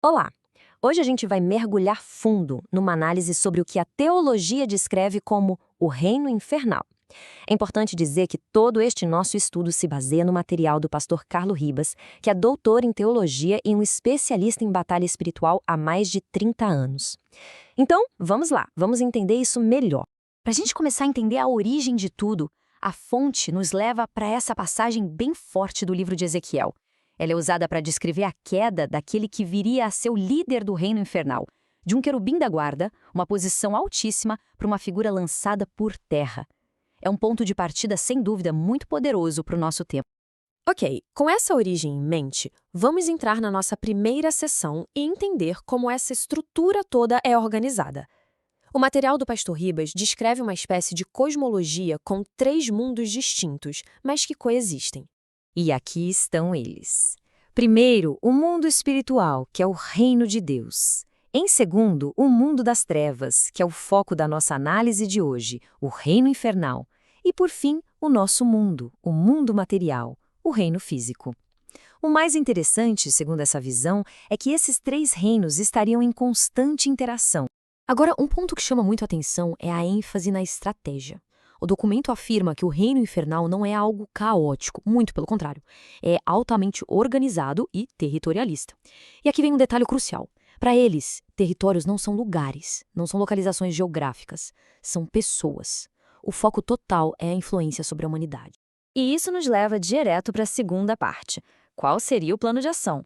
Olá! Hoje a gente vai mergulhar fundo numa análise sobre o que a teologia descreve como o reino infernal. É importante dizer que todo este nosso estudo se baseia no material do pastor Carlo Ribas, que é doutor em teologia e um especialista em batalha espiritual há mais de 30 anos. Então, vamos lá, vamos entender isso melhor. Para a gente começar a entender a origem de tudo, a fonte nos leva para essa passagem bem forte do livro de Ezequiel. Ela é usada para descrever a queda daquele que viria a ser o líder do reino infernal, de um querubim da guarda, uma posição altíssima, para uma figura lançada por terra. É um ponto de partida, sem dúvida, muito poderoso para o nosso tempo. Ok, com essa origem em mente, vamos entrar na nossa primeira sessão e entender como essa estrutura toda é organizada. O material do pastor Ribas descreve uma espécie de cosmologia com 3 mundos distintos, mas que coexistem. E aqui estão eles. Primeiro, o mundo espiritual, que é o reino de Deus. Em segundo, o mundo das trevas, que é o foco da nossa análise de hoje, o reino infernal. E, por fim, o nosso mundo, o mundo material, o reino físico. O mais interessante, segundo essa visão, é que esses 3 reinos estariam em constante interação. Agora, um ponto que chama muito a atenção é a ênfase na estratégia. O documento afirma que o reino infernal não é algo caótico, muito pelo contrário. É altamente organizado e territorialista. E aqui vem um detalhe crucial. Para eles, territórios não são lugares, não são localizações geográficas, são pessoas. O foco total é a influência sobre a humanidade. E isso nos leva direto para a segunda parte. Qual seria o plano de ação?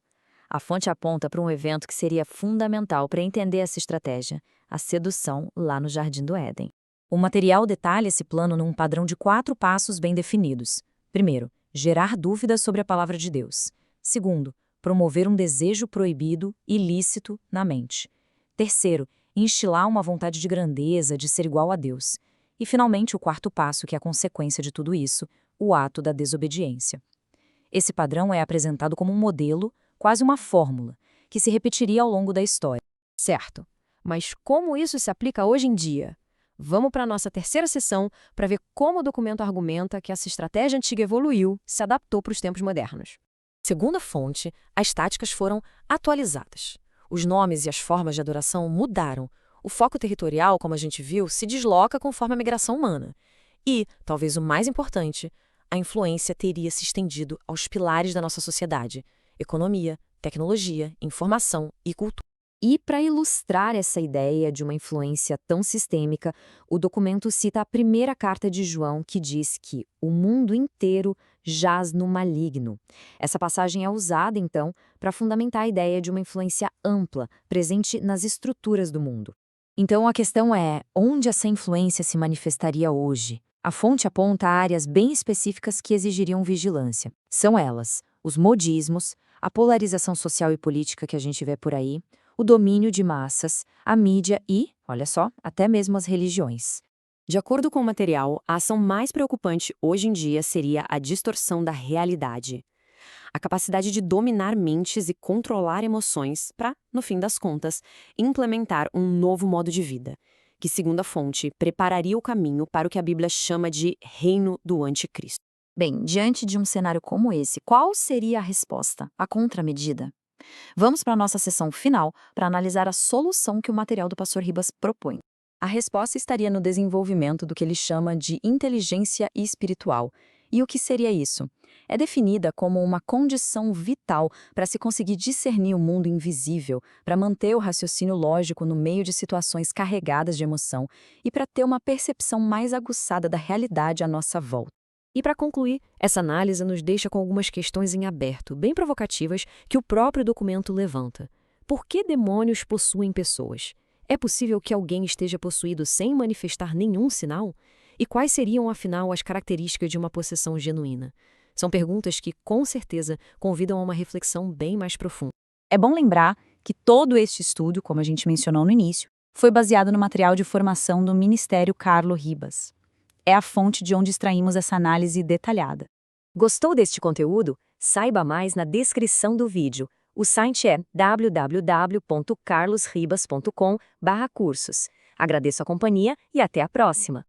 A fonte aponta para um evento que seria fundamental para entender essa estratégia, a sedução lá no Jardim do Éden. O material detalha esse plano num padrão de 4 passos bem definidos. Primeiro, gerar dúvidas sobre a palavra de Deus. Segundo, promover um desejo proibido, ilícito, na mente. Terceiro, instilar uma vontade de grandeza, de ser igual a Deus. E, finalmente, o quarto passo, que é a consequência de tudo isso, o ato da desobediência. Esse padrão é apresentado como um modelo, quase uma fórmula, que se repetiria ao longo da história. Certo. Mas como isso se aplica hoje em dia? Vamos para a nossa terceira sessão para ver como o documento argumenta que essa estratégia antiga evoluiu, se adaptou para os tempos modernos. Segundo a fonte, as táticas foram atualizadas. Os nomes e as formas de adoração mudaram. O foco territorial, como a gente viu, se desloca conforme a migração humana. E, talvez o mais importante, a influência teria se estendido aos pilares da nossa sociedade: economia, tecnologia, informação e cultura. E, para ilustrar essa ideia de uma influência tão sistêmica, o documento cita a primeira carta de João, que diz que o mundo inteiro jaz no maligno. Essa passagem é usada, então, para fundamentar a ideia de uma influência ampla, presente nas estruturas do mundo. Então, a questão é, onde essa influência se manifestaria hoje? A fonte aponta áreas bem específicas que exigiriam vigilância. São elas: os modismos, a polarização social e política que a gente vê por aí, o domínio de massas, a mídia e, olha só, até mesmo as religiões. De acordo com o material, a ação mais preocupante hoje em dia seria a distorção da realidade. A capacidade de dominar mentes e controlar emoções para, no fim das contas, implementar um novo modo de vida, que, segundo a fonte, prepararia o caminho para o que a Bíblia chama de reino do anticristo. Bem, diante de um cenário como esse, qual seria a resposta, a contramedida? Vamos para a nossa sessão final para analisar a solução que o material do pastor Ribas propõe. A resposta estaria no desenvolvimento do que ele chama de inteligência espiritual. E o que seria isso? É definida como uma condição vital para se conseguir discernir o mundo invisível, para manter o raciocínio lógico no meio de situações carregadas de emoção e para ter uma percepção mais aguçada da realidade à nossa volta. E para concluir, essa análise nos deixa com algumas questões em aberto, bem provocativas, que o próprio documento levanta. Por que demônios possuem pessoas? É possível que alguém esteja possuído sem manifestar nenhum sinal? E quais seriam, afinal, as características de uma possessão genuína? São perguntas que, com certeza, convidam a uma reflexão bem mais profunda. É bom lembrar que todo este estudo, como a gente mencionou no início, foi baseado no material de formação do Ministério Carlo Ribas. É a fonte de onde extraímos essa análise detalhada. Gostou deste conteúdo? Saiba mais na descrição do vídeo. O site é www.carlosribas.com/cursos. Agradeço a companhia e até a próxima!